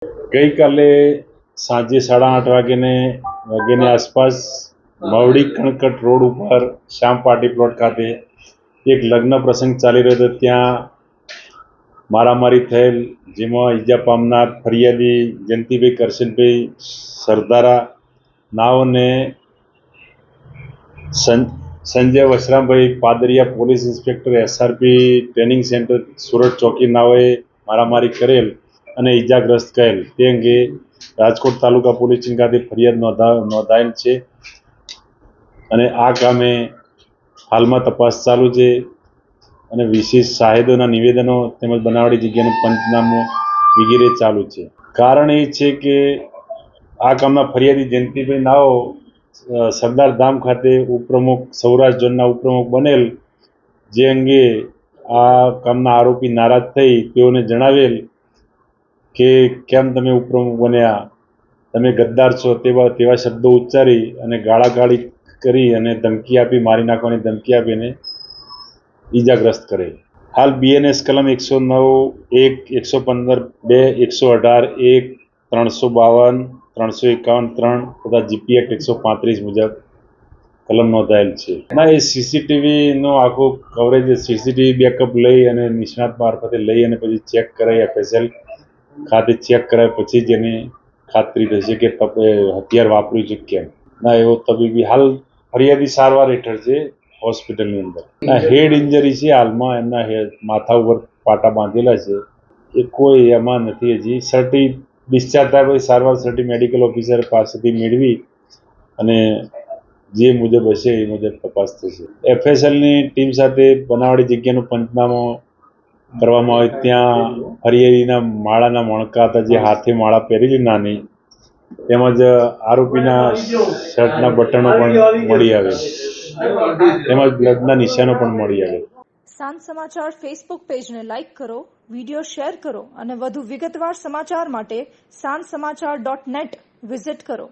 ગઈકાલે સાંજે 8:30 વાગ્યાની આસપાસ મવડી કણકટ રોડ ઉપર શ્યામ પાર્ટી પ્લોટ ખાતે એક લગ્ન પ્રસંગ ચાલી રહ્યો હતો. ત્યાં મારામારી થયેલ, જેમાં ઈજા પામનાર ફરિયાદી જયંતિભાઈ કરશનભાઈ સરદારા નાઓને Sanjay Vashrambhai Padariya, police inspector SRP training center Surat ચોકી નાઓએ મારામારી કરેલ અને ઈજાગ્રસ્ત કરેલ. તે અંગે રાજકોટ તાલુકા પોલીસ સ્ટેશન ખાતે ફરિયાદ નોંધાયેલ છે અને આ કામે હાલમાં તપાસ ચાલુ છે અને વિશેષ સાહેદોના નિવેદનો તેમજ બનાવટી જગ્યાનું પંચનામું વગેરે ચાલુ છે. કારણ એ છે કે આ કામના ફરિયાદી જયંતિભાઈ નાઓ સરદાર ધામ ખાતે ઉપપ્રમુખ, સૌરાષ્ટ્ર ઝોનના ઉપપ્રમુખ બનેલ, જે અંગે આ કામના આરોપી નારાજ થઈ તેઓને જણાવેલ કે કેમ તમે ઉપપ્રમુખ બન્યા, તમે ગદ્દાર છો, તેવા શબ્દો ઉચ્ચારી અને ગાળાગાળી કરી અને ધમકી આપી, મારી નાખવાની ધમકી આપીને ઈજાગ્રસ્ત કરે. હાલ BNS કલમ 109(1), 115(2), 118(1), 352, 351(3) તથા GP Act 135 મુજબ કલમ નોંધાયેલ છે. એ CCTVનો આખો કવરેજ, CCTV બેકઅપ લઈ અને નિષ્ણાત મારફતે લઈ અને પછી ચેક કરાય, FSL ખાતે ચેક કરાય પછી જ એની ખાતરી થશે કે હથિયાર વાપર્યું છે કેમ. એવો તબીબી હાલ ફરિયાદી સારવાર હેઠળ છે હોસ્પિટલની અંદર. હેડ ઇન્જરી છે હાલમાં, એમના માથા ઉપર પાટા બાંધેલા છે. એ કોઈ એમાં નથી. હજી ડિસ્ચાર્જ થાય પછી સારવાર સર્ટી મેડિકલ ઓફિસર પાસેથી મેળવી અને જે મુજબ હશે એ મુજબ તપાસ થશે. FSLની ટીમ સાથે બનાવટી જગ્યાનું પંચનામું કરવામાં આવે. ત્યાં ફરિયાદીના માળાના મણકા હતા, જે હાથે માળા પહેરેલી નાની, તેમજ આરોપીના શર્ટના બટનો પણ મળી આવે, તેમજ બ્લડના નિશાનો પણ મળી આવે. સાંજ સમાચાર ફેસબુક પેજને લાઇક કરો, વિડીયો શેર કરો અને વધુ વિગતવાર સમાચાર માટે sanssamachar.net વિઝિટ કરો.